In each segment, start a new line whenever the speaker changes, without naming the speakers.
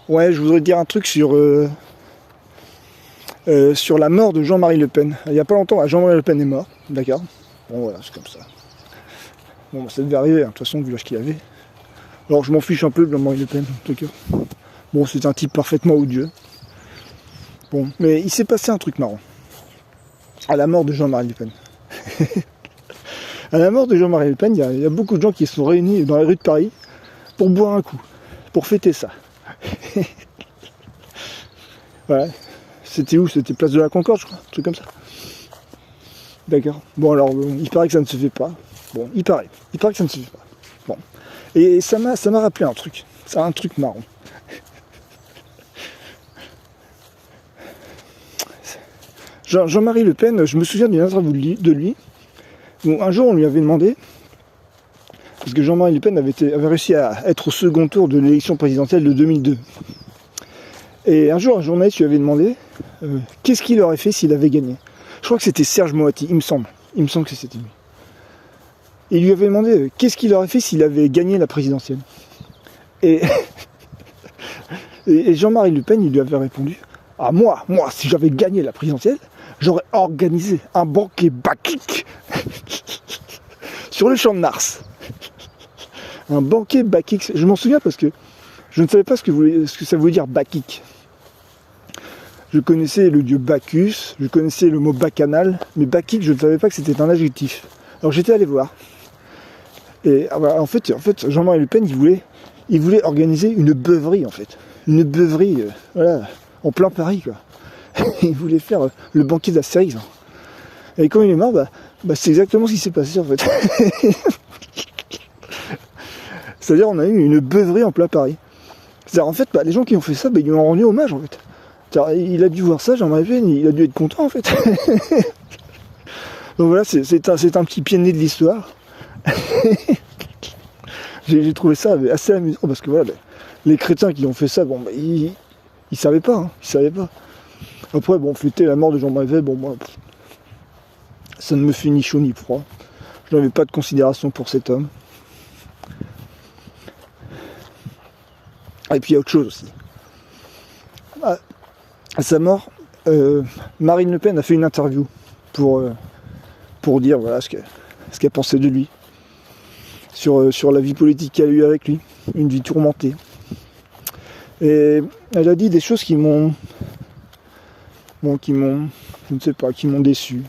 Ouais, je voudrais dire un truc sur la mort de Jean-Marie Le Pen. Il n'y a pas longtemps, Jean-Marie Le Pen est mort, d'accord. Bon voilà, c'est comme ça. Bon, ça devait arriver, hein, de toute façon, vu l'âge qu'il avait. Alors je m'en fiche un peu de Jean-Marie Le Pen, en tout cas. Bon, c'est un type parfaitement odieux. Bon, mais il s'est passé un truc marrant. À la mort de Jean-Marie Le Pen. À la mort de Jean-Marie Le Pen, il y a beaucoup de gens qui se sont réunis dans les rues de Paris pour boire un coup, pour fêter ça. Voilà. C'était où? C'était place de la Concorde, je crois, un truc comme ça. D'accord. Bon, alors, il paraît que ça ne se fait pas. Bon, il paraît que ça ne se fait pas. Bon. Et ça m'a rappelé un truc. C'est un truc marrant. Jean-Marie Le Pen, je me souviens d'une interview de lui, où un jour on lui avait demandé, parce que Jean-Marie Le Pen avait réussi à être au second tour de l'élection présidentielle de 2002. Et un jour, un journaliste lui avait demandé qu'est-ce qu'il aurait fait s'il avait gagné. Je crois que c'était Serge Moati, il me semble que c'était lui. Et il lui avait demandé qu'est-ce qu'il aurait fait s'il avait gagné la présidentielle. Et, et Jean-Marie Le Pen, il lui avait répondu ah moi, si j'avais gagné la présidentielle, j'aurais organisé un banquet bacchique sur le champ de Mars. Un banquet bacchique. Je m'en souviens parce que je ne savais pas ce que ça voulait dire bacchique. Je connaissais le dieu Bacchus, je connaissais le mot bacchanal, mais bacchique, je ne savais pas que c'était un adjectif. Alors j'étais allé voir. Et en fait Jean-Marie Le Pen, il voulait organiser une beuverie, en fait. Une beuverie, voilà, en plein Paris, quoi. Il voulait faire le banquet d'Astérix. Hein. Et quand il est mort, c'est exactement ce qui s'est passé, en fait. C'est-à-dire, on a eu une beuverie en plein Paris. C'est-à-dire, en fait, les gens qui ont fait ça, ils lui ont rendu hommage, en fait. Il a dû voir ça, Jean-Marie Le Pen, il a dû être content, en fait. Donc voilà, c'est un petit pied de nez de l'histoire. J'ai trouvé ça assez amusant, parce que voilà, les crétins qui ont fait ça, ils savaient pas, hein, ils savaient pas. Après, fêter la mort de Jean-Marie Le Pen, moi, ça ne me fait ni chaud ni froid. Je n'avais pas de considération pour cet homme. Et puis il y a autre chose aussi. À sa mort, Marine Le Pen a fait une interview pour dire voilà ce qu'elle pensait de lui, sur la vie politique qu'elle a eue avec lui, une vie tourmentée. Et elle a dit des choses qui m'ont déçu,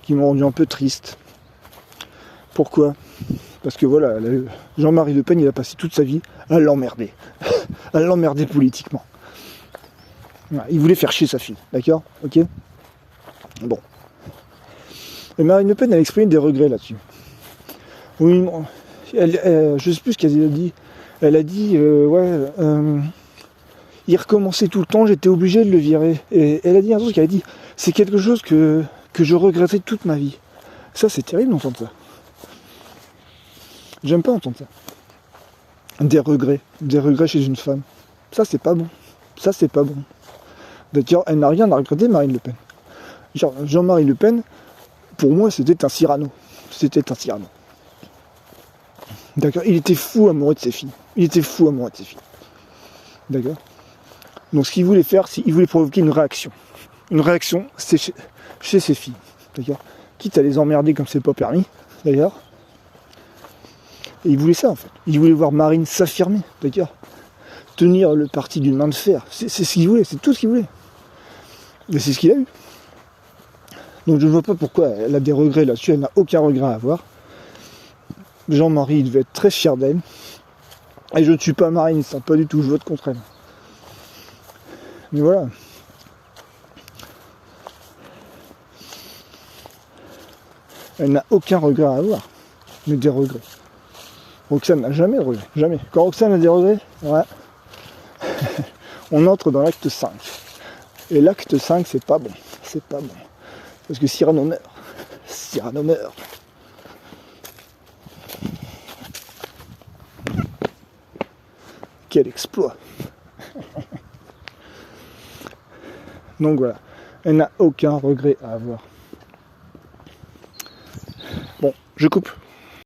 qui m'ont rendu un peu triste. Pourquoi ? Parce que voilà, Jean-Marie Le Pen, il a passé toute sa vie à l'emmerder. À l'emmerder politiquement. Il voulait faire chier sa fille, d'accord ? Ok ? Bon. Et Marine Le Pen, elle a exprimé des regrets là-dessus. Oui, je sais plus ce qu'elle a dit. Elle a dit, il recommençait tout le temps, j'étais obligé de le virer. Et elle a dit un truc, elle a dit, c'est quelque chose que je regrettais toute ma vie. Ça, c'est terrible d'entendre ça. J'aime pas entendre ça. Des regrets chez une femme. Ça, c'est pas bon. Ça, c'est pas bon. D'ailleurs, elle n'a rien à regretter, Marine Le Pen. Jean-Marie Le Pen, pour moi, c'était un Cyrano. D'accord ? Il était fou amoureux de ses filles. D'accord ? Donc, ce qu'il voulait faire, c'est qu'il voulait provoquer une réaction. Une réaction, c'est chez ses filles. D'accord ? Quitte à les emmerder comme c'est pas permis, d'ailleurs. Et il voulait ça, en fait. Il voulait voir Marine s'affirmer, d'accord ? Tenir le parti d'une main de fer. C'est ce qu'il voulait, c'est tout ce qu'il voulait. Et c'est ce qu'il a eu. Donc je ne vois pas pourquoi elle a des regrets là-dessus, elle n'a aucun regret à avoir. Jean-Marie, il devait être très fier d'elle. Et je ne suis pas Marine, ça, pas du tout, je vote contre elle. Mais voilà. Elle n'a aucun regret à avoir. Mais des regrets. Roxane n'a jamais de regrets, jamais. Quand Roxane a des regrets, ouais. On entre dans l'acte 5. Et l'acte 5, c'est pas bon. Parce que Cyrano meurt. Quel exploit. Donc voilà. Elle n'a aucun regret à avoir. Bon, je coupe.